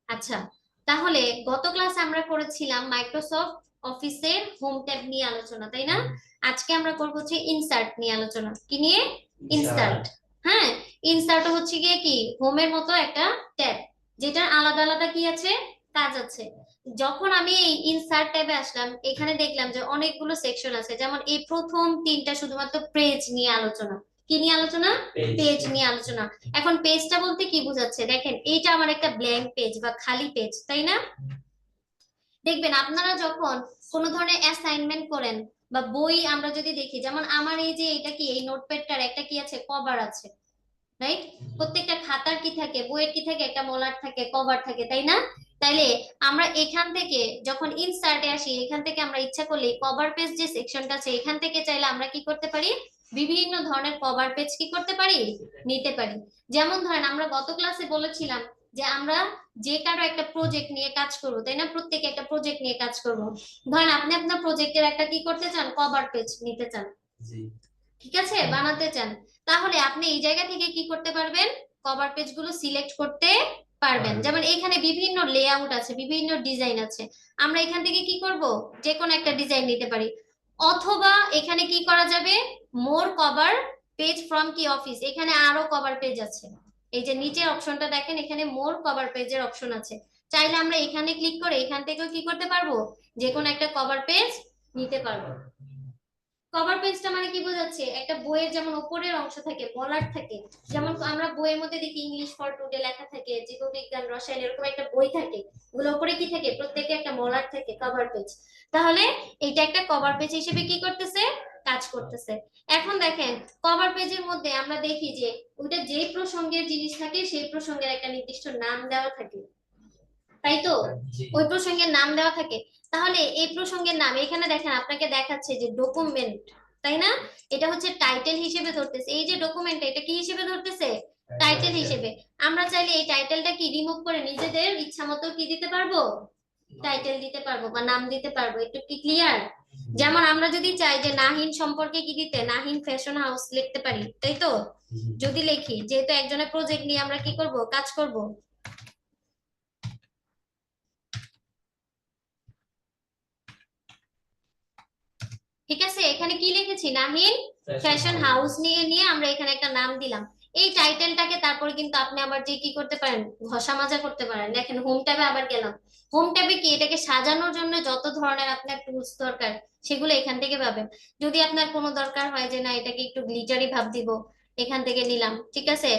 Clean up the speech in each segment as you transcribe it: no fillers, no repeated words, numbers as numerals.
আচ্ছা, তাহলে গত ক্লাসে আমরা করেছিলাম মাইক্রোসফট অফিসের হোম ট্যাব নিয়ে আলোচনা, তাই না? আজকে আমরা করব হচ্ছে ইনসার্ট নিয়ে আলোচনা। কি নিয়ে? ইনসার্ট। হ্যাঁ, ইনসার্ট হচ্ছে গিয়ে কি হোমের মতো একটা ট্যাব, যেটার আলাদা আলাদা কি আছে, কাজ আছে। যখন আমি এই ইনসার্ট ট্যাবে আসলাম, এখানে দেখলাম যে অনেকগুলো সেকশন আছে। যেমন এই প্রথম তিনটা শুধুমাত্র পেজ নিয়ে আলোচনা। কি নিয়ে আলোচনা? পেজ নিয়ে আলোচনা। এখন পেজটা বলতে কি বোঝাচ্ছে দেখেন, এইটা আমার একটা ব্ল্যাঙ্ক পেজ বা খালি পেজ, তাই না? দেখবেন আপনারা যখন কোনো ধরনের অ্যাসাইনমেন্ট করেন বা বই আমরা যদি দেখি, যেমন আমার এই যে এটা কি, এই নোটপ্যাডটার একটা কি আছে, কভার আছে, রাইট? প্রত্যেকটা খাতার কি থাকে, বইয়ের কি থাকে, একটা মলার থাকে, কভার থাকে, তাই না? তাইলে আমরা এখান থেকে যখন ইনসার্টে আসি, এখান থেকে আমরা ইচ্ছা করলে কভার পেজ যে সেকশনটা আছে, এখান থেকে চাইলে আমরা কি করতে পারি, বিভিন্ন ধরনের কভার পেজ কি করতে পারি, নিতে পারি। যেমন ধরেন আমরা গত ক্লাসে বলেছিলাম যে আমরা যে কারো একটা প্রজেক্ট নিয়ে কাজ করবো, তাই না? প্রত্যেকে একটা প্রজেক্ট নিয়ে কাজ করবো। ধরেন আপনি আপনার প্রজেক্টের একটা কি করতে চান, কভার পেজ নিতে চান, ঠিক আছে, বানাতে চান। তাহলে আপনি এই জায়গা থেকে কি করতে পারবেন, কভার পেজ গুলো সিলেক্ট করতে পারবেন। যেমন এখানে বিভিন্ন লেআউট আছে, বিভিন্ন ডিজাইন আছে। আমরা এখান থেকে কি করব, যে কোনো একটা ডিজাইন নিতে পারি। অথবা এখানে কি করা যাবে, মোর কভার পেজ ফ্রম কি অফিস, এখানে আরো কভার পেজ আছে। এই যে নিচের অপশনটা দেখেন, এখানে মোর কভার পেজের অপশন আছে। চাইলে আমরা এখানে ক্লিক করে এখান থেকেও কি করতে পারবো, যে কোনো একটা কভার পেজ নিতে পারবো। কভার পেজটা মানে কি বোঝাচ্ছে, একটা বইয়ের যেমন উপরের অংশ থাকে, বলার থাকে, যেমন আমরা বইয়ের মধ্যে দেখি ইংলিশ ফর টুডে লেখা থাকে, জীববিজ্ঞান, রসায়ন, এরকম একটা বই থাকে, ওগুলো উপরে কি থাকে, প্রত্যেকে একটা মলার থাকে, কভার পেজ। তাহলে এটা একটা কভার পেজ হিসেবে কি করতেছে, কাজ করতেছে। এখন দেখেন, কভার পেজের মধ্যে আমরা দেখি যে ওইটা যে প্রসঙ্গের জিনিস থাকে, সেই প্রসঙ্গের একটা নির্দিষ্ট নাম দেওয়া থাকে, তাই তো? ওই প্রসঙ্গের নাম দেওয়া থাকে। তাহলে এই প্রসঙ্গের নাম এখানে দেখেন আপনাকে দেখাচ্ছে যে ডকুমেন্ট, তাই না? এটা হচ্ছে টাইটেল হিসেবে ধরতেছে। এই যে ডকুমেন্ট, এটা কি হিসেবে ধরতেছে, টাইটেল হিসেবে। আমরা চাইলে এই টাইটেলটা কি রিমুভ করে নিজেদের ইচ্ছা মতো কি দিতে পারবো, টাইটেল দিতে পারবো বা নাম দিতে পারবো। একটু কি ক্লিয়ার? যেমন আমরা যদি চাই যে নাহিন সম্পর্কে কি দিতে, নাহিন ফ্যাশন হাউস লিখতে পারি, তাই তো? যদি লিখি, যেহেতু একজনের প্রজেক্ট নিয়ে আমরা কি করব, কাজ করব। ঠিক আছে, এখানে কি লিখেছি, নাহিন ফ্যাশন হাউস নিয়ে নিয়ে আমরা এখানে একটা নাম দিলাম। এই টাইটেলটাকে তারপরে কিন্তু আপনি আবার যে কি করতে পারেন, ঘষা মাজা করতে পারেন। দেখেন হোম ট্যাবে আবার গেলাম, হোম ট্যাবে কি এটাকে সাজানোর জন্য যত ধরনের আপনার টুলস দরকার, সেগুলো এখান থেকে পাবেন। যদি আপনার কোনো দরকার হয় যে না এটাকে একটু গ্লিটারি ভাব দিব, এখান থেকে নিলাম, ঠিক আছে।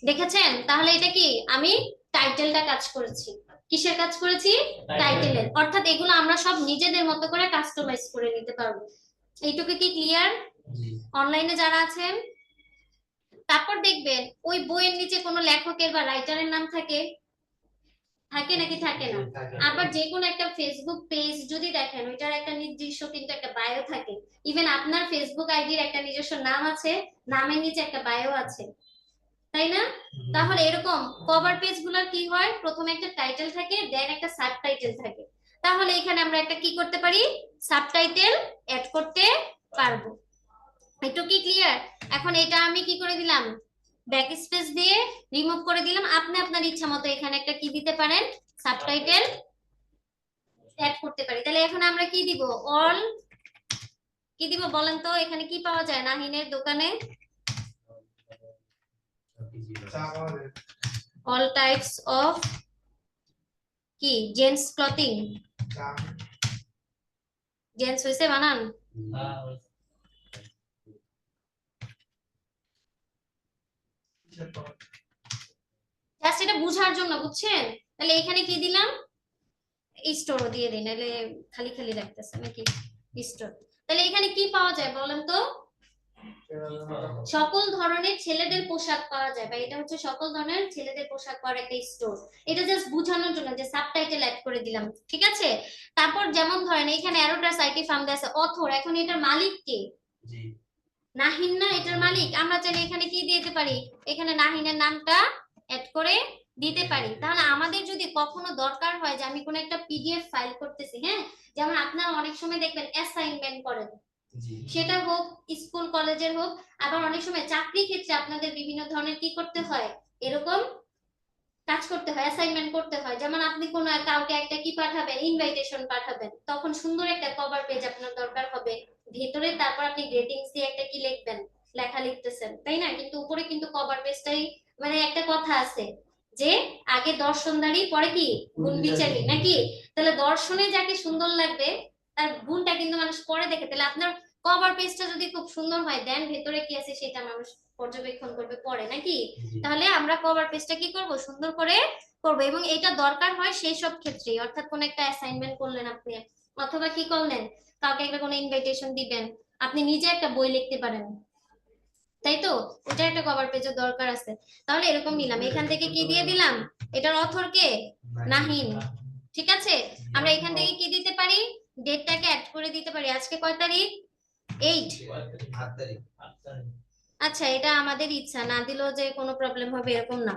দেখেছেন? তাহলে এটা কি, আমি টাইটেলটা কাজ করেছি। কিসের কাজ করেছি, টাইটেলের। অর্থাৎ এগুলো আমরা সব নিজেদের মতো করে কাস্টমাইজ করে নিতে পারবো। এইটুকু কি ক্লিয়ার? অনলাইনে যারা আছেন, তারপর দেখবেন ওই বইয়ের নিচে কোনো লেখকের বা রাইটারের নাম থাকে, থাকে নাকি থাকে না? আবার যে কোনো একটা ফেসবুক পেজ যদি দেখেন, ওইটার একটা নির্দিষ্ট কিন্তু একটা বায়ো থাকে। ইভেন আপনার ফেসবুক আইডির একটা নিজস্ব নাম আছে, নামের নিচে একটা বায়ো আছে, তাই না? তাহলে এরকম কভার পেজ গুলোর কি হয়, প্রথমে একটা টাইটেল থাকে, দেন একটা সাব টাইটেল থাকে। তাহলে এখানে আমরা একটা কি করতে পারি, সাব টাইটেল অ্যাড করতে পারবো। একটু কি ক্লিয়ার? এখন এটা আমি কি করে দিলাম, ব্যাক স্পেস দিয়ে রিমুভ করে দিলাম। আপনি আপনার ইচ্ছা মতো এখানে একটা কি দিতে পারেন, সাবটাইটেল অ্যাড করতে পারি। তাহলে এখন আমরা কি দিব, অল, কি দিব বলেন তো, এখানে কি পাওয়া যায় নাহিনের দোকানে, অল টাইপস অফ কি জেন্টস ক্লথিং, জেন্টস হইছে বানান, জাস্ট এটা বুঝার জন্য, বুঝছেন? তাহলে এখানে কি দিলাম, স্টোরও দিয়ে দিই, নাহলে খালি খালি রাখতেছে নাকি, স্টোর। তাহলে এখানে কি পাওয়া যায় বলেন তো, সকল ধরনের ছেলেদের পোশাক পাওয়া যায়, বা এটা হচ্ছে সকল ধরনের ছেলেদের পোশাক পাওয়ার একটা স্টোর। এটা জাস্ট বোঝানোর জন্য যে সাবটাইটেল অ্যাড করে দিলাম, ঠিক আছে। তারপর যেমন ধরেন এখানে অ্যারোটাস আইটি ফার্ম আছে, অথর, এখন এটার মালিক কে, নাহিন না এটার মালিক। আমরা চাইলে এখানে কি দিতে পারি, এখানে নাহিনের নামটা অ্যাড করে দিতে পারি। তাহলে আমাদের যদি কখনো দরকার হয় যে আমি কোনো একটা পিডিএফ ফাইল করতেছি, হ্যাঁ, যেমন আপনারা অনেক সময় দেখবেন অ্যাসাইনমেন্ট করেন, সেটা হোক স্কুল কলেজের হোক, আবার অনেক সময় চাকরি ক্ষেত্রে আপনাদের বিভিন্ন ধরনের কি করতে হয়, এরকম কাজ করতে হয়, অ্যাসাইনমেন্ট করতে হয়। যেমন আপনি কোন কাউকে একটা কি পাঠাবেন, ইনভাইটেশন পাঠাবেন, তখন সুন্দর একটা কভার পেজ আপনার দরকার হবে ভেতরে। তারপর আপনি গ্রেটিংস দিয়ে একটা কি লিখবেন, লেখা লিখতেছেন, তাই না? কিন্তু উপরে কিন্তু কভার পেজটাই, মানে একটা কথা আছে যে আগে দর্শনদারি পরে কি গুণ বিচারি, নাকি? তাহলে দর্শনে যাকে সুন্দর লাগবে তার গুণটা কিন্তু মানুষ পরে দেখে। তাহলে আপনার কভার পেজটা যদি খুব সুন্দর হয়, দেন ভেতরে কি আছে সেটা মানুষ পর্যবেক্ষণ করবে পরে, নাকি? তাহলে আমরা কভার পেজটা কি করব, সুন্দর করে করব। এবং এটা দরকার হয় সেই সব ক্ষেত্রে, অর্থাৎ কোন একটা অ্যাসাইনমেন্ট করলেন আপনি, অথবা কি করলেন, কাউকে একটা কোনো ইনভাইটেশন দিবেন, আপনি নিজে একটা বই লিখতে পারেন, তাই তো? ওটা একটা কভার পেজের দরকার আছে। তাহলে এরকম নিলাম, এখান থেকে কি দিয়ে দিলাম, এটার অথর কে, নাহিন। ঠিক আছে, আমরা এখান থেকে কি দিতে পারি, ডেটটাকে অ্যাড করে দিতে পারি। আজকে কয় তারিখ? 8। আচ্ছা, এটা আমাদের ইচ্ছা, না দিলেও যে কোনো প্রবলেম হবে এরকম না।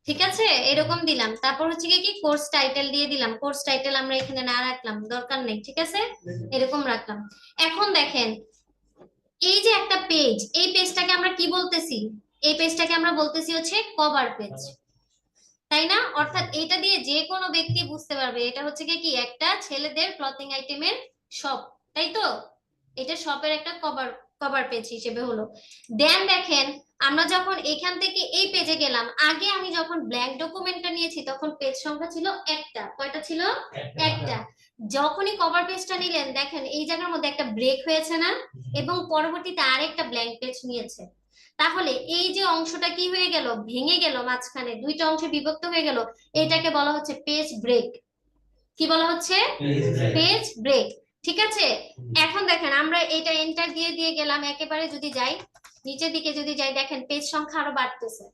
ঠিক আছে, এরকম দিলাম। তারপর হচ্ছে কি কোর্স টাইটেল দিয়ে দিলাম। কোর্স টাইটেল আমরা এখানে না রাখলাম, দরকার নেই, ঠিক আছে, এরকম রাখলাম। এখন দেখেন, এই যে একটা পেজ, এই পেজটাকে আমরা কি বলতেছি, এই পেজটাকে আমরা বলতেছি হচ্ছে কভার পেজ, তাই না? অর্থাৎ এটা দিয়ে যে কোনো ব্যক্তি বুঝতে পারবে এটা হচ্ছে কি একটা ছেলেদের ক্লথিং আইটেমের শপ, তাই তো? এটা শপের একটা কভার কভার পেজ হিসেবে হলো। দেন দেখেন, আমরা যখন এখান থেকে এই পেজে গেলাম, আগে আমি যখন ব্ল্যাঙ্ক ডকুমেন্টটা নিয়েছি তখন পেজ সংখ্যা ছিল একটা, কয়টা ছিল? একটা। যখনই কভার পেজটা নিলেন, দেখেন এই জায়গার মধ্যে একটা ব্রেক হয়েছে না, এবং পরবর্তীতে আরেকটা ব্ল্যাঙ্ক পেজ নিয়েছে। তাহলে এই যে অংশটা কি হয়ে গেল, ভেঙে গেল, মাঝখানে দুইটা অংশে বিভক্ত হয়ে গেল, এটাকে বলা হচ্ছে পেজ ব্রেক। কি বলা হচ্ছে? Page break. ঠিক আছে, এখন দেখেন আমরা এটা এন্টার দিয়ে দিয়ে গেলাম, একেবারে যদি যাই নিচের দিকে, যদি যাই দেখেন পেজ সংখ্যা আরো বাড়তেছে।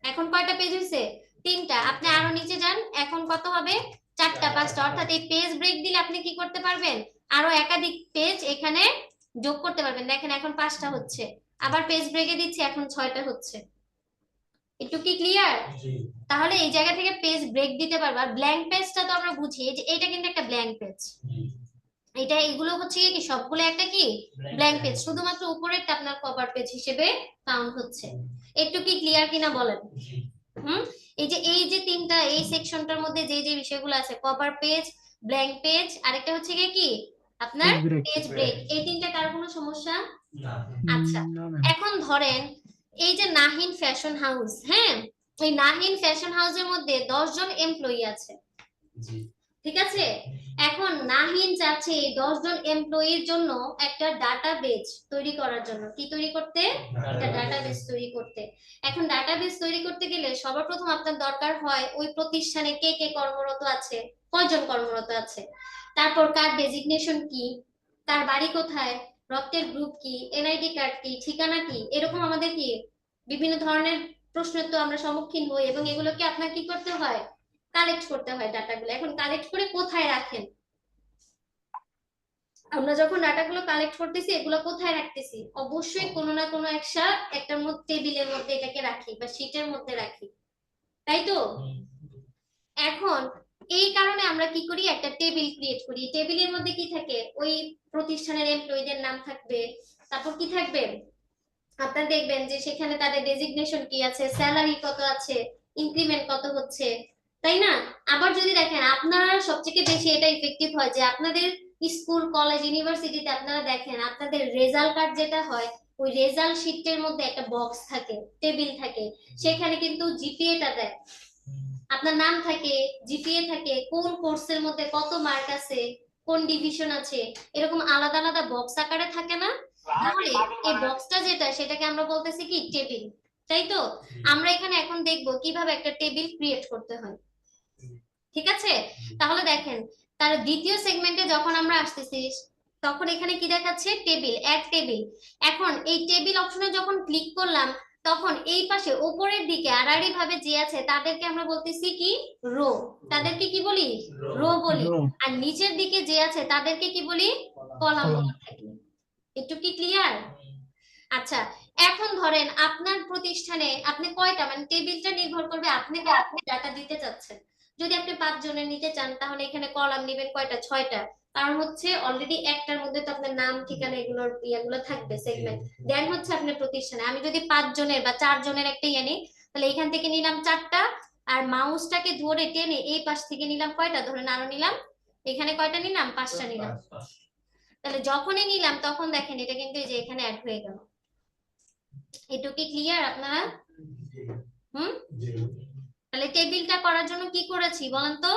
এখন কয়টা পেজ হয়েছে? 3টা। আপনি আরো নিচে যান, এখন কত হবে? 4টা 5টা। অর্থাৎ এই পেজ ব্রেক দিলে আপনি কি করতে পারবেন, আরো একাধিক পেজ এখানে যোগ করতে পারবেন। দেখেন এখন 5টা হচ্ছে, আবার পেজ ব্রেকে দিচ্ছি, এখন 6টা হচ্ছে। একটু কি ক্লিয়ার? তাহলে এই জায়গা থেকে পেজ ব্রেক দিতে পারবো। আর ব্ল্যাঙ্ক পেজটা তো আমরা বুঝি, এই যে এটা কিন্তু একটা ব্ল্যাঙ্ক পেজ, এটা এগুলো হচ্ছে কি সবগুলো একটা কি ব্ল্যাঙ্ক পেজ, শুধুমাত্র উপরেরটা আপনার কভার পেজ হিসেবে কাউন্ট হচ্ছে। একটু কি ক্লিয়ার কিনা বলেন? হুম। এই যে 3টা এই সেকশনটার মধ্যে যে যে বিষয়গুলো আছে, কভার পেজ, ব্ল্যাঙ্ক পেজ, আরেকটা হচ্ছে কি আপনার পেজ ব্রেক, এই 3টা কার কোনো সমস্যা? আচ্ছা, না ম্যাম। এখন ধরেন এই যে নাহিন ফ্যাশন হাউস, হ্যাঁ, ওই নাহিন ফ্যাশন হাউসের মধ্যে 10 জন এমপ্লয়ি আছে, ঠিক আছে? এখন নাহিন চাচ্ছে এই 10 জন এমপ্লয়ির জন্য একটা ডাটাবেজ তৈরি করার জন্য, কি তৈরি করতে, একটা ডাটাবেজ তৈরি করতে। এখন ডাটাবেজ তৈরি করতে গেলে সবার প্রথম আপনার দরকার হয় ওই প্রতিষ্ঠানে কে কে কর্মরত আছে, কয়জন কর্মরত আছে, তারপর কার ডেজিগনেশন কি, কার বাড়ি কোথায়, রক্তের গ্রুপ কি, এনআইডি কার্ড কি, ঠিকানা কি, এরকম আমাদের কি বিভিন্ন ধরনের প্রশ্নের তো আমরা সম্মুখীন হই, এবং এগুলোকে আপনার কি করতে হয়, কালেক্ট করতে হয় ডাটাগুলো। এখন কালেক্ট করে কোথায় রাখেন, আমরা যখন ডাটাগুলো কালেক্ট করতেছি এগুলো কোথায় রাখতেছি, অবশ্যই কোনো না কোনো একটার মধ্যে, টেবিলের মধ্যে এটাকে রাখি বা শীটের মধ্যে রাখি, তাই তো? এখন এই কারণে আমরা কি করি, একটা টেবিল ক্রিয়েট করি। টেবিলের মধ্যে কি থাকে, ওই প্রতিষ্ঠানের এমপ্লয়ীদের নাম থাকবে, তারপর কি থাকবে, আপনারা দেখবেন যে সেখানে তাদের ডেজিগনেশন কি আছে, স্যালারি কত আছে, ইনক্রিমেন্ট কত হচ্ছে, তাই না? আবার যদি দেখেন, আপনারা সবচেয়ে বেশি এটা ইফেক্টিভ হয় যে আপনাদের স্কুল কলেজ ইউনিভার্সিটিতে আপনারা দেখেন আপনাদের রেজাল্ট কার্ড যেটা হয়, ওই রেজাল্ট শিটের মধ্যে একটা বক্স থাকে, টেবিল থাকে, সেখানে কিন্তু জিপিএটা দেয়, আপনার নাম থাকে, জিপিএ থাকে, কোন কোর্সের মধ্যে কত মার্ক আছে, কোন ডিভিশন আছে, এরকম আলাদা আলাদা বক্স আকারে থাকে না? তাহলে এই বক্সটা যেটা, সেটাকে আমরা বলতেছি কি টেবিল, তাই তো? আমরা এখানে এখন দেখব কিভাবে একটা টেবিল ক্রিয়েট করতে হয়, ঠিক আছে? তাহলে দেখেন, তার দ্বিতীয় সেগমেন্টে যখন আমরা আসতেছি, তখন এখানে কি দেখাচ্ছে, টেবিল, অ্যাড টেবিল। এখন এই টেবিল অপশনে যখন ক্লিক করলাম, তখন এই পাশে উপরের দিকে আড়াআড়ি ভাবে যে আছে তাদেরকে আমরা বলতেছি কি রো, তাদেরকে কি বলি, রো বলি। আর নিচের দিকে যে আছে তাদেরকে কি বলি, কলাম বলে থাকি। একটু কি ক্লিয়ার? আচ্ছা, এখন ধরেন আপনার প্রতিষ্ঠানে আপনি কয়টা, মানে টেবিলটা নির্ভর করবে আপনি কয়টা ডাটা দিতে চাচ্ছেন। যদি আপনি 5 জনের নিতে চান তাহলে এখানে কলাম নেবেন কয়টা, 6টা। কারণ হচ্ছে অলরেডি একটার মধ্যে তো আপনার নাম ঠিকানা এগুলোর ইয়াগুলো থাকবে সেগমেন্ট। দেন হচ্ছে আপনার প্রতিষ্ঠানে আমি যদি 5 জনের বা 4 জনের একটা ইয়ে নিই, তাহলে এখান থেকে নিলাম 4টা, আর মাউসটাকে ধরে টেনে এই পাশ থেকে নিলাম কয়টা, ধরেন আরো নিলাম, এখানে কয়টা নিলাম, 5টা নিলাম। তাহলে যখনই নিলাম তখন দেখেন এটা কিন্তু এই যে এখানে অ্যাড হয়ে গেল। এটুকু কি ক্লিয়ার আপনারা? হুম। তাহলে টেবিলটা করার জন্য কি করেছি বলেন তো,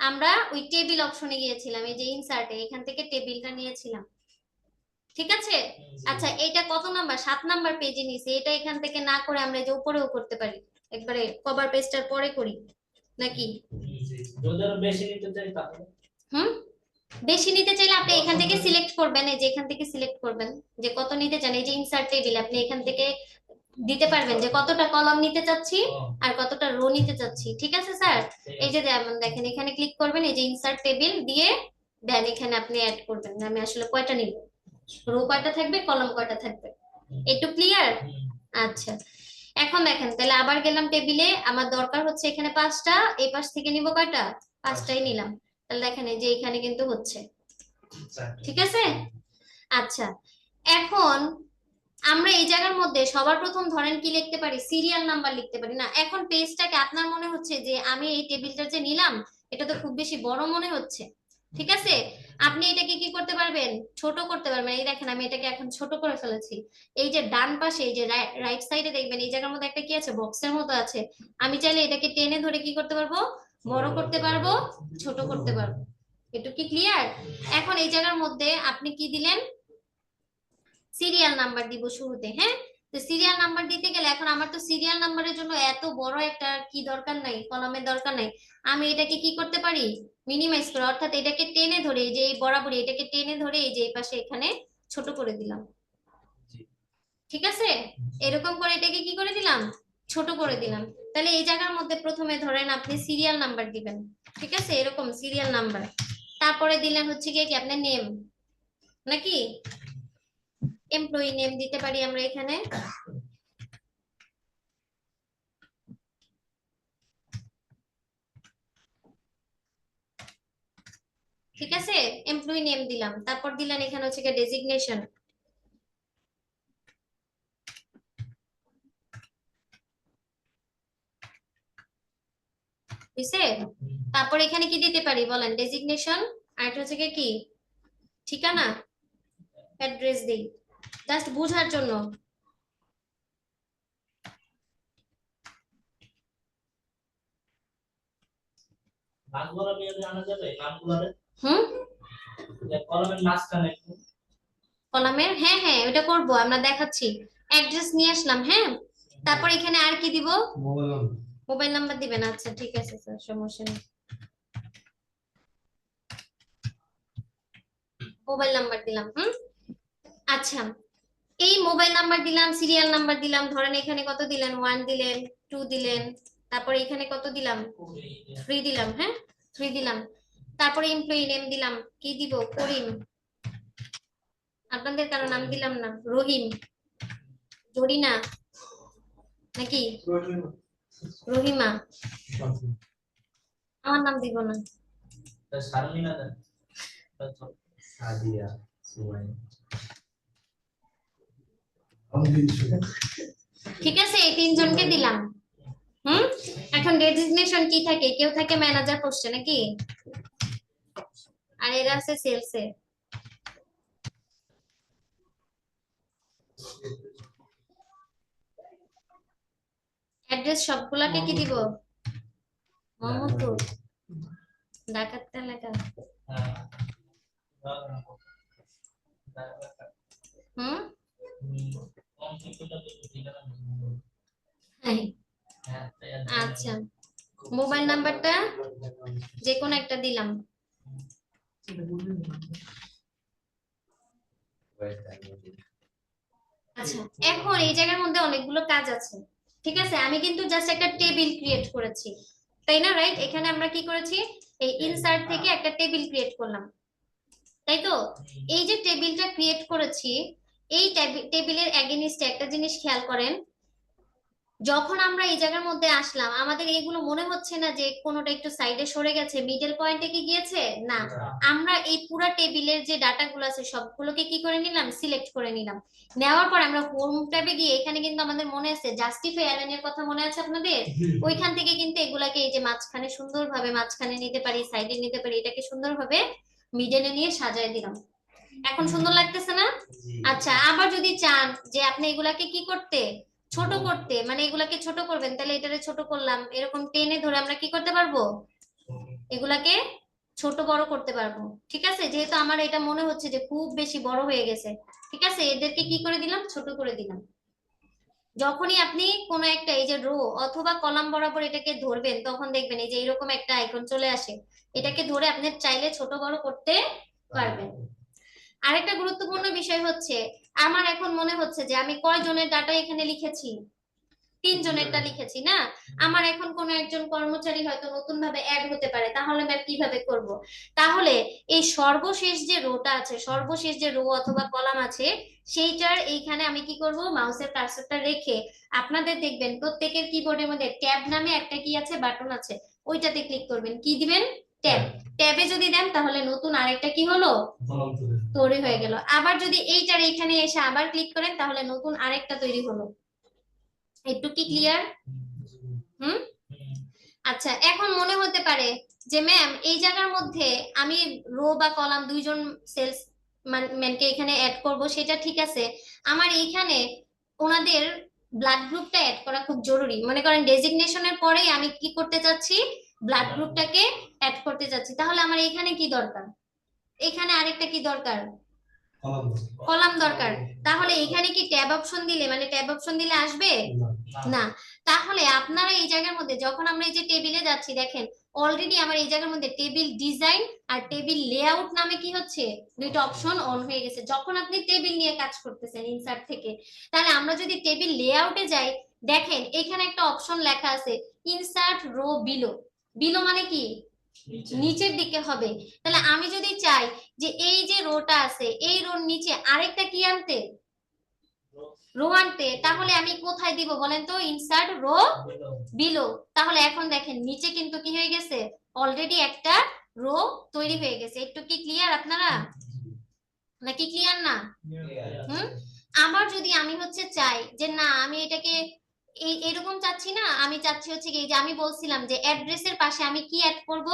আমরা ওই টেবিল অপশনে গিয়েছিলাম, এই যে ইনসার্টে এখান থেকে টেবিলটা নিয়েছিলাম, ঠিক আছে? আচ্ছা এটা কত নাম্বার, 7 নাম্বার পেজে নিছি, এটা এখান থেকে না করে আমরা এই যে উপরেও করতে পারি, একবারে কভার পেজটার পরে করি নাকি? যদি আরো বেশি নিতে চাই তাহলে হুম। বেশি নিতে চাইলে আপনি এখান থেকে সিলেক্ট করবেন, এই যে এখান থেকে সিলেক্ট করবেন যে কত নিতে চান, এই যে ইনসার্ট টেবিল আপনি এখান থেকে দিতে পারবেন যে কতটা কলাম নিতে চাচ্ছি আর কতটা রো নিতে চাচ্ছি, ঠিক আছে স্যার? এই যে যেমন দেখেন এখানে ক্লিক করবেন, এই যে ইনসার্ট টেবিল দিয়ে দেন এখানে আপনি অ্যাড করবেন যে আমি আসলে কয়টা নিব, রো কয়টা থাকবে, কলাম কয়টা থাকবে। একটু ক্লিয়ার? আচ্ছা এখন দেখেন তাহলে আবার গেলাম টেবিলে, আমার দরকার হচ্ছে এখানে 5টা, এই পাশ থেকে নিব কয়টা, 5টাই নিলাম। তাহলে দেখেন এই যে এখানে কিন্তু হচ্ছে, ঠিক আছে? আচ্ছা এখন আমরা এই জায়গার মধ্যে সবার প্রথম ধরেন কি লিখতে পারি, সিরিয়াল নাম্বার লিখতে পারি না? এখন পেজটাকে আপনার মনে হচ্ছে যে আমি এই টেবিলটা যে নিলাম এটা তো খুব বেশি বড় মনে হচ্ছে, ঠিক আছে? আপনি এটাকে কি করতে পারবেন, ছোট করতে পারবেন। এই দেখেন আমি এটাকে এখন ছোট করে ফেলেছি। এই যে ডান পাশে এই যে রাইট সাইডে দেখবেন এই জায়গার মধ্যে একটা কি আছে, বক্সের মতো আছে, আমি চাইলে এটাকে টেনে ধরে কি করতে পারবো, বড় করতে পারবো, ছোট করতে পারবো। একটু কি ক্লিয়ার? এখন এই জায়গার মধ্যে আপনি কি দিলেন, সিরিয়াল নাম্বার দিব শুরুতে, হ্যাঁ? তো সিরিয়াল নাম্বার দিতে গেলে এখন আমার তো সিরিয়াল নাম্বারের জন্য এত বড় একটা কি দরকার নাই, কলামের দরকার নাই। আমি এটাকে কি করতে পারি, মিনিমাইজ করে, অর্থাৎ এটাকে টেনে ধরে এই যে এই বরাবরই এটাকে টেনে ধরে এই যে এই পাশে এখানে ছোট করে দিলাম, ঠিক আছে? এরকম করে এটাকে কি করে দিলাম, ছোট করে দিলাম। তাহলে এই জায়গার মধ্যে প্রথমে ধরেন আপনি সিরিয়াল নাম্বার দিবেন, ঠিক আছে? এরকম সিরিয়াল নাম্বার, তারপরে দিলেন হচ্ছে কি আপনার নেম নাকি, এমপ্লয়ি নেম দিতে পারি আমরা এখানে, ঠিক আছে? এমপ্লয়ি নেম দিলাম, তারপর দিলেন এখানে হচ্ছে গিয়ে ডেজিগনেশন, বুঝছে? তারপর এখানে কি দিতে পারি বলেন, ডেজিগনেশন, আর এটা হচ্ছে গিয়ে কি, ঠিকানা, অ্যাড্রেস দিই জাস্ট বোঝার জন্য। নামগুলো নিয়ে জানা যাবে নামগুলো হুম। কলমের মাঝখানে একটু কলামের, হ্যাঁ হ্যাঁ ওটা করব, আমরা দেখাচ্ছি। অ্যাড্রেস নিয়ে আসলাম, হ্যাঁ। তারপর এখানে আর কি দিব, মোবাইল নাম্বার দিবেন, আচ্ছা ঠিক আছে স্যার, সমস্যা নেই, মোবাইল নাম্বার দিলাম। হুম। আচ্ছা এই মোবাইল নাম্বার দিলাম, সিরিয়াল নাম্বার দিলাম, ধরেন এখানে কত দিলেন, 1 দিলেন, 2 দিলেন, তারপরে এখানে কত দিলাম, 3 দিলাম, হ্যাঁ 3 দিলাম। তারপরে এমপ্লয়ি নেম দিলাম, কি দিব, করিম, আপনাদের কারো নাম দিলাম না, রহিম, জরিনা নাকি, রহিমা, আমার নাম দিব না, সারমিনা দেন সাদিয়া সুমাই ঠিক আছে? এই 3 জনকে দিলাম। হুম। এখন ডেজিগনেশন কি থাকে, কেউ থাকে ম্যানেজার পোস্টে নাকি, আর এরা আছে সেলসে। অ্যাড্রেস সবগুলাকে কি দিব, মোহাম্মদপুর, ঢাকার এলাকা। হুম। হ্যাঁ, আচ্ছা মোবাইল নাম্বারটা যে কোনো একটা দিলাম। আচ্ছা এখন এই জায়গার মধ্যে অনেকগুলো কাজ আছে, ঠিক আছে? আমি কিন্তু জাস্ট একটা টেবিল ক্রিয়েট করেছি, তাই না? রাইট, এখানে আমরা কি করেছি, এই ইনসার্ট থেকে একটা টেবিল ক্রিয়েট করলাম, তাই তো? এই যে টেবিলটা ক্রিয়েট করেছি, এই টেবিলের এগেইনস্টে একটা জিনিস খেয়াল করেন, যখন আমরা এই জায়গার মধ্যে আসলাম আমাদের এগুলো মনে হচ্ছে না যে কোনোটা একটু সাইডে সরে গেছে, মিডল পয়েন্টে কি গিয়েছে না। আমরা এই পুরা টেবিলের যে ডাটাগুলো আছে সবগুলোকে কি করে নিলাম, সিলেক্ট করে নিলাম। নেওয়ার পর আমরা হোম ট্যাবে গিয়ে এখানে কিন্তু আমাদের মনে আছে জাস্টিফাই অ্যালাইন এর কথা মনে আছে আপনাদের, ওইখান থেকে কিন্তু এগুলাকে এই যে মাঝখানে সুন্দরভাবে মাঝখানে নিতে পারি, সাইডে নিতে পারি, এটাকে সুন্দরভাবে মিডলে নিয়ে সাজায় দিলাম। এখন সুন্দর লাগতেছে না? আচ্ছা, আবার যদি চান যে আপনি এগুলাকে কি করতে, ছোট করতে, মানে এগুলাকে ছোট করবেন, তাহলে এটারে ছোট করলাম, এরকম টেনে ধরে আমরা কি করতে পারবো, এগুলাকে ছোট বড় করতে পারবো। ঠিক আছে, যেহেতু আমার এটা মনে হচ্ছে যে খুব বেশি বড় হয়ে গেছে, ঠিক আছে, এদেরকে কি করে দিলাম, ছোট করে দিলাম। যখনই আপনি কোনো একটা এই যে রো অথবা কলাম বরাবর এটাকে ধরবেন তখন দেখবেন এই যে এরকম একটা আইকন চলে আসে, এটাকে ধরে আপনি চাইলে ছোট বড় করতে পারবেন। আরেকটা গুরুত্বপূর্ণ বিষয় হচ্ছে, আমার এখন মনে হচ্ছে যে আমি কয় জনের ডাটা এখানে লিখেছি, 3 জনেরটা লিখেছি না। আমার এখন কোন একজন কর্মচারী হয়তো নতুন ভাবে অ্যাড হতে পারে, তাহলে ম্যাম কিভাবে করব? তাহলে এই সর্বশেষ যে রোটা আছে, সর্বশেষ যে রো অথবা কলাম আছে, সেইটার এইখানে আমি কি করব, মাউসের কার্সরটা রেখে আপনাদের দেখবেন প্রত্যেকের কিবোর্ডের মধ্যে ট্যাব নামে একটা কি আছে, বাটন আছে, ওইটাতে ক্লিক করবেন, কি দিবেন, ট্যাব। ট্যাবে যদি দেন তাহলে নতুন আরেকটা কি হলো, তৈরি হয়ে গেল। আবার যদি এইটার এখানে এসে আবার ক্লিক করেন তাহলে নতুন আরেকটা তৈরি হলো। একটু কি ক্লিয়ার? হুম। আচ্ছা, এখন মনে হতে পারে যে ম্যাম এই জায়গার মধ্যে আমি রো বা কলাম দুইজন সেলস ম্যানকে এখানে অ্যাড করব, সেটা ঠিক আছে, আমার এইখানে ওনাদের ব্লাড গ্রুপটা অ্যাড করা খুব জরুরি, মনে করেন ডেজিগনেশনের পরেই আমি কি করতে চাচ্ছি, ব্লাড গ্রুপটাকে অ্যাড করতে চাচ্ছি, তাহলে আমার এখানে কি দরকার, এখানে আরেকটা কি দরকার, কলাম দরকার। তাহলে এখানে কি ট্যাব অপশন দিলে, মানে ট্যাব অপশন দিলে আসবে না। তাহলে আপনারা এই জায়গার মধ্যে যখন আমরা এই যে টেবিলে যাচ্ছি দেখেন অলরেডি আমার এই জায়গার মধ্যে টেবিল ডিজাইন আর টেবিল লেআউট নামে কি হচ্ছে, দুইটা অপশন অন হয়ে গেছে যখন আপনি টেবিল নিয়ে কাজ করতেছেন ইনসার্ট থেকে। তাহলে আমরা যদি টেবিল লেআউটে যাই, দেখেন এখানে একটা অপশন লেখা আছে ইনসার্ট রো বিলো। বিলো মানে কি, নিচের দিকে হবে। তাহলে আমি যদি চাই যে এই যে রোটা আছে এই রোর নিচে আরেকটা কি আনতে, রো আনতে, তাহলে আমি কোথায় দিব বলেন তো, ইনসার্ট রো বিলো। তাহলে এখন দেখেন নিচে কিন্তু কি হয়ে গেছে, অলরেডি একটা রো তৈরি হয়ে গেছে। একটু কি ক্লিয়ার আপনারা, নাকি ক্লিয়ার না? হুম। আবার যদি আমি হচ্ছে চাই যে না আমি এটাকে এই এরকম চাচ্ছি না, আমি চাচ্ছি হচ্ছে কি, যে আমি বলছিলাম যে অ্যাড্রেসের পাশে আমি কি অ্যাড করব,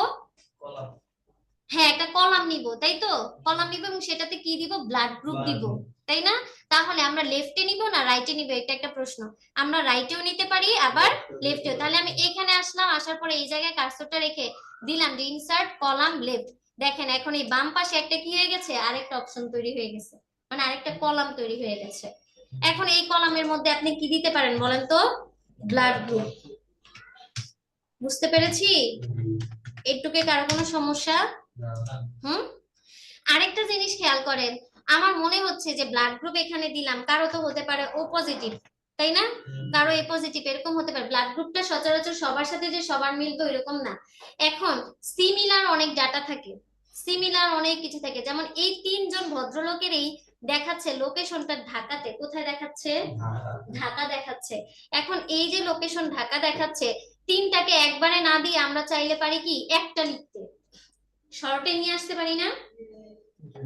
হ্যাঁ একটা কলাম নিব, তাই তো, কলাম নিব এবং সেটাতে কি দিব, ব্লাড গ্রুপ দিব, তাই না? তাহলে আমরা লেফটে নিব না রাইটে নিব, এটা একটা প্রশ্ন। আমরা রাইটেও নিতে পারি আবার লেফটেও। তাহলে আমি এখানে আসলাম, আসার পরে এই জায়গায় কার্সরটা রেখে দিলাম যে ইনসার্ট কলাম লেফট। দেখেন এখন এই বাম পাশে একটা কি হয়ে গেছে, আরেকটা অপশন তৈরি হয়ে গেছে, মানে আরেকটা কলাম তৈরি হয়ে গেছে। এখন এই কলামের মধ্যে আপনি কি দিতে পারেন বলেন তো, ব্লাড গ্রুপ। বুঝতে পেরেছি? একটুকে কারো কোনো সমস্যা? হুম। আরেকটা জিনিস খেয়াল করেন, আমার মনে হচ্ছে যে ব্লাড গ্রুপ এখানে দিলাম, কারো তো হতে পারে ও পজিটিভ, তাই না, কারো এ পজিটিভ, এরকম হতে পারে। ব্লাড গ্রুপটা সচরাচর সবার সাথে যে সবার মিলবে এরকম না। এখন সিমিলার অনেক ডাটা থাকে, সিমিলার অনেক কিছু থাকে, যেমন এই 3 জন ভদ্রলোকেরই দেখাচ্ছে লোকেশনটা ঢাকাতে, কোথায় দেখাচ্ছে, ঢাকা দেখাচ্ছে। এখন এই যে লোকেশন ঢাকা দেখাচ্ছে, তিনটাকে একবারে না দিয়ে আমরা চাইলে পারি কি একটা লিখতে, শর্টে নিয়ে আসতে পারি না?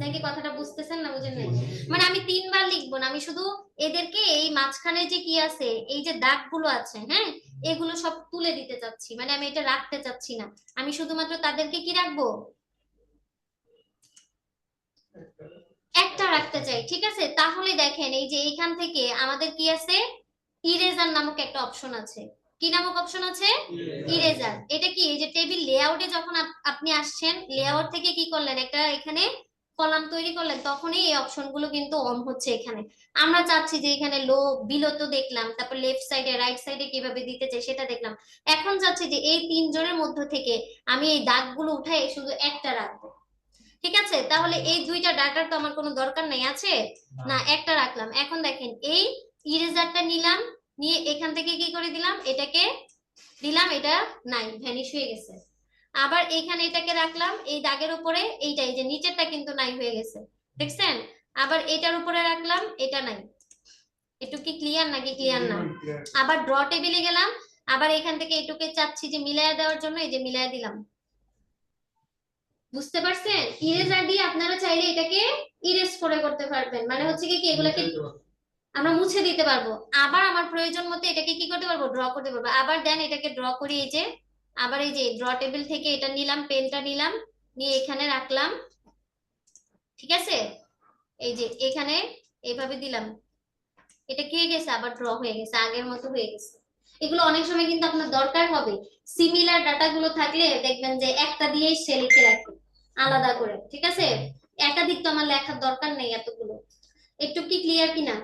নাকি কথাটা বুঝতেছেন না, বুঝেন নাই? মানে আমি 3 বার লিখবো না, আমি শুধু এদেরকে এই মাঝখানে যে কি আছে, এই যে দাগগুলো আছে, হ্যাঁ, এগুলো সব তুলে দিতে চাচ্ছি, মানে আমি এটা রাখতে চাচ্ছি না, আমি শুধুমাত্র তাদেরকে কি রাখবো, একটা রাখতে চাই। ঠিক আছে, তাহলে দেখেন এই যে এইখান থেকে আমাদের কি আছে, ইরেজার নামক একটা অপশন আছে। কি নামক অপশন আছে, ইরেজার। এটা কি, এই যে টেবিল লেআউটে যখন আপনি আসছেন, লেআউট থেকে কি করলেন, একটা এখানে কলাম তৈরি করলেন, তখনই এই অপশন গুলো কিন্তু অন হচ্ছে এখানে। আমরা চাচ্ছি যে এখানে লো বিলো তো দেখলাম, তারপর লেফট সাইডে রাইট সাইডে কিভাবে দিতে চাই সেটা দেখলাম। এখন চাচ্ছি যে এই 3 জনের মধ্য থেকে আমি এই দাগগুলো উঠাই শুধু একটা রাখবো। ঠিক আছে, তাহলে এই দুইটা ডাটার তো আমার কোনো দরকার নাই, আছে না, একটা রাখলাম। এখন দেখেন এই ইরেজারটা নিলাম, নিয়ে এখান থেকে কি করে দিলাম, এটাকে দিলাম, এটা নাই, ভ্যানিশ হয়ে গেছে। আবার এখানে এটাকে রাখলাম এই দাগের উপরে, এইটাই যে নিচেরটা কিন্তু নাই হয়ে গেছে, দেখছেন? আবার এটার উপরে রাখলাম, এটা নাই। একটু কি ক্লিয়ার নাকি ক্লিয়ার না? আবার ড্র টেবিলে গেলাম, আবার এখান থেকে এটুকে চাচ্ছি যে মিলায়া দেওয়ার জন্য, এই যে মিলায়া দিলাম। বুঝতে পারছেন? ইরেজার দিয়ে আপনারা চাইলে এটাকে ইরেজ করে করতে পারবেন, মানে হচ্ছে কি এগুলাকে আমরা মুছে দিতে পারবো। আবার আমার প্রয়োজন মতো এটাকে কি করতে পারবো, ড্র করতে পারবো। আবার দেন এটাকে ড্র করি, এই যে আবার এই যে ড্র টেবিল থেকে এটা নিলাম, পেনটা নিলাম, নিয়ে এখানে রাখলাম, ঠিক আছে? এই যে এখানে এইভাবে দিলাম, এটা কি হয়ে গেছে, আবার ড্র হয়ে গেছে, আগের মতো হয়ে গেছে। এগুলো অনেক সময় কিন্তু আপনার দরকার হবে, সিমিলার ডাটা গুলো থাকলে দেখবেন যে একটা দিয়েই সে লিখে রাখে আলাদা করে, ঠিক আছে? একাধিক তো আমার লেখার দরকার নেই এতগুলো। একটু কি ক্লিয়ার কিনা?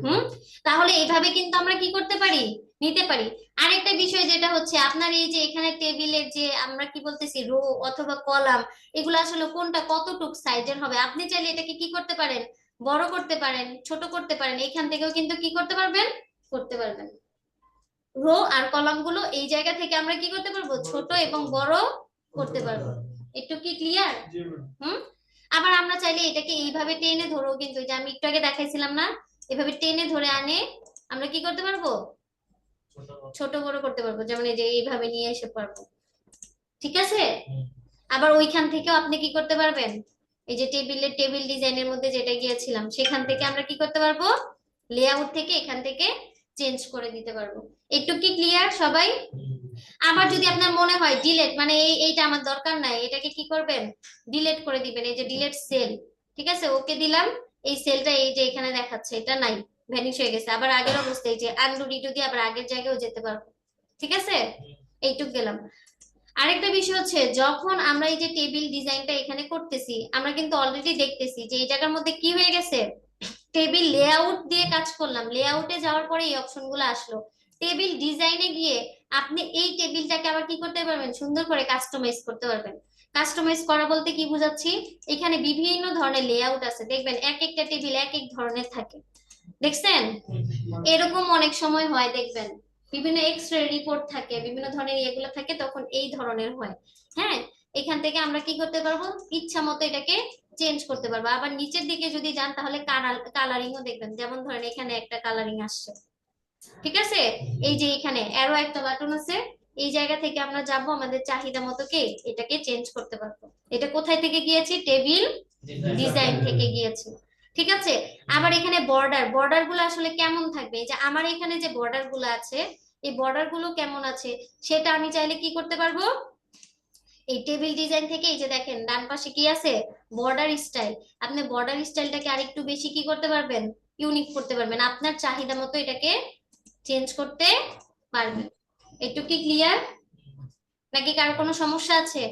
হুম। তাহলে এইভাবে কিন্তু আমরা কি করতে পারি, নিতে পারি। আরেকটা বিষয় যেটা হচ্ছে আপনার এই যে এখানে টেবিলের যে আমরা কি বলতেছি রো অথবা কলাম, এগুলো আসলে কোনটা কতটুক সাইজের হবে, আপনি চাইলে এটাকে কি করতে পারেন, বড় করতে পারেন, ছোট করতে পারেন, এখান থেকেও কিন্তু কি করতে পারবেন, করতে পারবেন। রো আর কলাম গুলো এই জায়গা থেকে আমরা কি করতে পারবো, ছোট এবং বড় করতে পারবো। একটু কি ক্লিয়ার? হুম। আবার আমরা চাইলে এটাকে এইভাবে টেনে ধরো, কিন্তু যে আমি একটু আগে দেখাইছিলাম না, এভাবে টেনে ধরে আনে আমরা কি করতে পারবো, ছোট বড় করতে পারবো, যেমন এই যে এইভাবে নিয়ে এসে পারবো, ঠিক আছে? আবার ওইখান থেকেও আপনি কি করতে পারবেন, এই যে টেবিল ডিজাইনের মধ্যে যেটা গিয়েছিলাম সেখান থেকে আমরা কি করতে পারবো, লেআউট থেকে এখান থেকে চেঞ্জ করে দিতে পারবো। একটু কি ক্লিয়ার সবাই? আবার যদি আপনার মনে হয় ডিলেট, মানে এইটা আমার দরকার নাই, এটাকে কি করবেন, ডিলেট করে দিবেন, এই যে ডিলেট সেল, ঠিক আছে, ওকে দিলাম। এই সেলটা এই যে এখানে দেখাচ্ছে এটা নাই, ভ্যানিশ হয়ে গেছে, আবার আগের অবস্থায় এই যে আনডু রিডু দিয়ে আবার আগের জায়গায়ও যেতে পারবো, ঠিক আছে? এইটুক গেলাম। আরেকটা বিষয় হচ্ছে যখন আমরা এই যে টেবিল ডিজাইনটা এখানে করতেছি, আমরা কিন্তু অলরেডি দেখতেছি যে এই জায়গার মধ্যে কি হয়ে গেছে, টেবিল লেআউট দিয়ে কাজ করলাম, লেআউটে যাওয়ার পরে এই অপশনগুলো আসলো। টেবিল ডিজাইনে গিয়ে আপনি এই টেবিলটাকে আবার কি করতে পারবেন, সুন্দর করে কাস্টমাইজ করতে পারবেন। কাস্টমাইজ করা বলতে কি বুঝাচ্ছি, এখানে বিভিন্ন ধরনের লেআউট আছে, দেখবেন এক একটা টেবিল এক এক ধরনের থাকে, দেখছেন? এরকম অনেক সময় হয়, দেখবেন বিভিন্ন এক্স রে রিপোর্ট থাকে, বিভিন্ন ধরনের এগুলো থাকে, তখন এই ধরনের হয়। হ্যাঁ, এখান থেকে আমরা কি করতে পারবো, ইচ্ছা মতো এটাকে চেঞ্জ করতে পারবো। আবার নিচের দিকে যদি যান তাহলে কালারিংও দেখবেন, যেমন ধরেন এখানে একটা কালারিং আসছে, ঠিক আছে? এই যে এখানে অ্যারো একটা বাটন আছে, এই জায়গা থেকে আমরা যাব আমাদের চাহিদা মতো কি এটাকে চেঞ্জ করতে পারবো। এটা কোথায় থেকে গিয়েছি, টেবিল ডিজাইন থেকে গিয়েছে, ঠিক আছে? আবার এখানে বর্ডার গুলো আসলে কেমন থাকবে, এই যে আমার এখানে যে বর্ডার গুলো আছে, এই বর্ডার গুলো কেমন আছে সেটা আমি চাইলে কি করতে পারবো, এই টেবিল ডিজাইন থেকে এই যে দেখেন ডান পাশে কি আছে, বর্ডার স্টাইল, আপনি বর্ডার স্টাইলটাকে আরেকটু বেশি কি করতে পারবেন, ইউনিক করতে পারবেন, আপনার চাহিদা মতো এটাকে চেঞ্জ করতে পারবেন। একটু কি ক্লিয়ার নাকি কার কোনো সমস্যা আছে?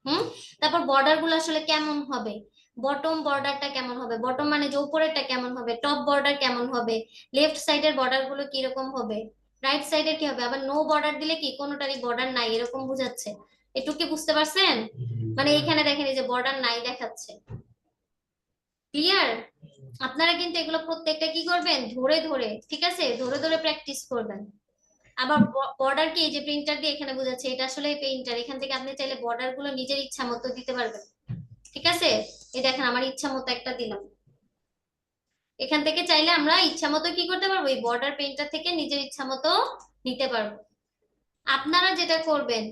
হুম। তারপর বর্ডার গুলো আসলে কেমন হবে, বটম বর্ডারটা কেমন হবে, বটম মানে যে উপরেরটা কেমন হবে, টপ বর্ডার কেমন হবে, লেফট সাইডের বর্ডার গুলো কি রকম হবে, রাইট সাইডের কি হবে, আবার নো বর্ডার দিলে কি কোনোটারই বর্ডার নাই এরকম বুঝাচ্ছে। একটু কি বুঝতে পারছেন? মানে এখানে দেখেন এই যে বর্ডার নাই দেখাচ্ছে, ক্লিয়ার? আপনারা কিন্তু এগুলো প্রত্যেকটা কি করবেন, ধরে ধরে, ঠিক আছে, ধরে ধরে প্র্যাকটিস করবেন। আবার বর্ডার কি এই যে প্রিন্টার দিয়ে এখানে বোঝাচ্ছে, এটা আসলে পেইন্টার, এখান থেকে আপনি চাইলে বর্ডার গুলো নিজের ইচ্ছা মতো দিতে পারবেন, ঠিক আছে? এই দেখেন আমার ইচ্ছা মতো একটা দিলাম, এখান থেকে চাইলে আমরা ইচ্ছা মতো কি করতে পারবো, এই বর্ডার পেইন্টার থেকে নিজের ইচ্ছা মতো নিতে পারবো। আপনারা যেটা করবেন,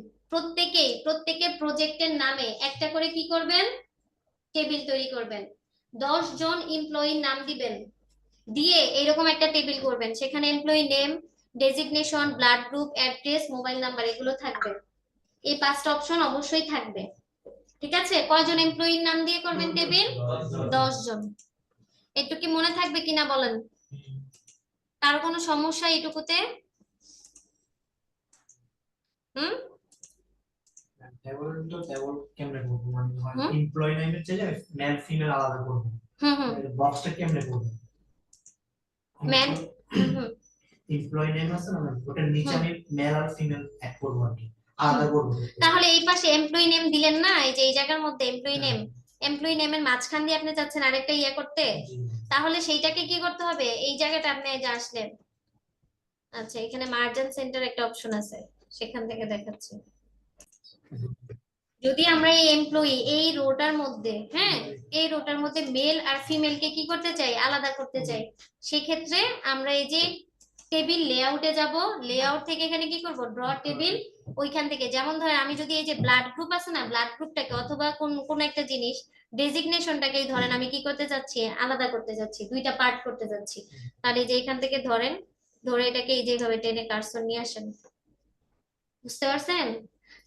প্রত্যেকে প্রজেক্টের নামে একটা করে কি করবেন, টেবিল তৈরি করবেন, 10 জন এমপ্লয়ির নাম দিবেন, দিয়ে এরকম একটা টেবিল করবেন, সেখানে employee name, designation, blood group, address, mobile number এগুলো থাকবে, এই 5টা অপশন অবশ্যই থাকবে, ঠিক আছে? কয়জন এমপ্লয়ির নাম দিয়ে করবেন টেবিল, 10 জন। একটু কি মনে থাকবে কিনা বলেন, কার কোনো সমস্যা এটুকুতে? হুম। ট্যাবল তো ট্যাবল কেমনে করব, মানে হুম এমপ্লয়ি নেমের চাইলে মেল ফিমেল আলাদা করব, হুম হুম বক্সটা কেমনে করব, ম্যান হুম হুম এমপ্লয়ি নেম আছে না, ওটার নিচে হুম আমি মেল আর ফিমেল অ্যাড করব আর কি, আলাদা করব। তাহলে এই পাশে এমপ্লয়ি নেম দিলেন না, এই যে এই জায়গার মধ্যে এমপ্লয়ি নেমের মাঝখান দিয়ে আপনি চাচ্ছেন আরেকটা ইয়ে করতে, তাহলে সেইটাকে কি করতে হবে, এই জায়গাটা আপনি এই যে আসলেন, আচ্ছা এখানে মার্জিন সেন্টার একটা অপশন আছে, সেখান থেকে দেখাচ্ছি, যদি আমরা এই এমপ্লয়ি এই রোটার মধ্যে, হ্যাঁ, এই রোটার মধ্যে মেল আর ফিমেল কে কি করতে চাই, আলাদা করতে চাই, সেক্ষেত্রে আমরা এই যে টেবিল লেআউটে যাব, লেআউট থেকে এখানে কি করব, ড্র টেবিল। ওইখান থেকে যেমন ধরেন আমি যদি এই যে ব্লাড গ্রুপ আছে না, ব্লাড গ্রুপটাকে অথবা কোন কোন একটা জিনিস ডেজিগনেশনটাকেই ধরেন আমি কি করতে চাচ্ছি, আলাদা করতে যাচ্ছি, দুইটা পার্ট করতে যাচ্ছি, তাহলে এই যে এখান থেকে ধরেন, ধরে এটাকে এই যেভাবে টেনে কার্সর নিয়ে আসেন, বুঝতে পারছেন?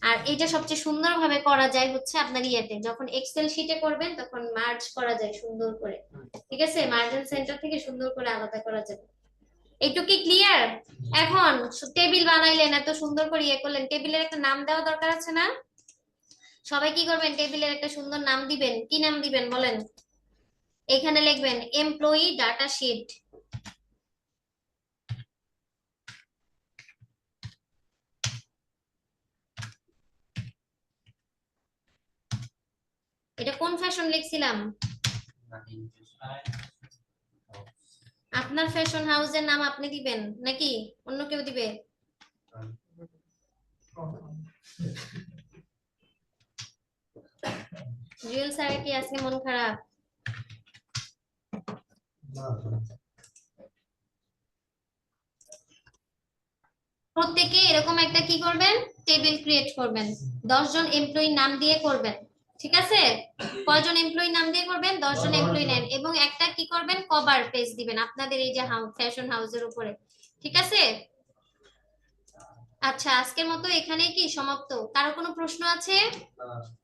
আর এটা সবচেয়ে সুন্দরভাবে করা যায় হচ্ছে আপনার ইয়েতে, যখন এক্সেল শিটে করবেন তখন মার্জ করা যায় সুন্দর করে, ঠিক আছে, মার্জিন সেন্টার থেকে সুন্দর করে আলাদা করা যাবে। একটু কি ক্লিয়ার? এখন টেবিল বানাইলেন, এত সুন্দর করে ইয়ে করলেন, টেবিলের একটা নাম দেওয়া দরকার আছে না? সবাই কি করবেন, টেবিলের একটা সুন্দর নাম দিবেন, কি নাম দিবেন বলেন? এখানে লিখবেন এমপ্লয়ি ডাটা শিট। এটা কোন ফ্যাশন লিখছিলাম? আপনার ফ্যাশন হাউসের নাম আপনি দিবেন নাকি অন্য কেউ দিবে? জুয়েল স্যার কি আজকে মন খারাপ? প্রত্যেকে এরকম একটা কি করবেন, টেবিল ক্রিয়েট করবেন, 10 জন এমপ্লয়ি নাম দিয়ে করবেন, ঠিক আছে? কয়জন এমপ্লয়ি নাম দিয়ে করবেন, 10 জন এমপ্লয়ি নেন, এবং একটা কি করবেন, কভার পেজ দিবেন আপনাদের এই যে ফ্যাশন হাউসের উপরে, ঠিক আছে? আচ্ছা, আজকের মতো এখানেই কি সমাপ্ত? কারো কোনো প্রশ্ন আছে?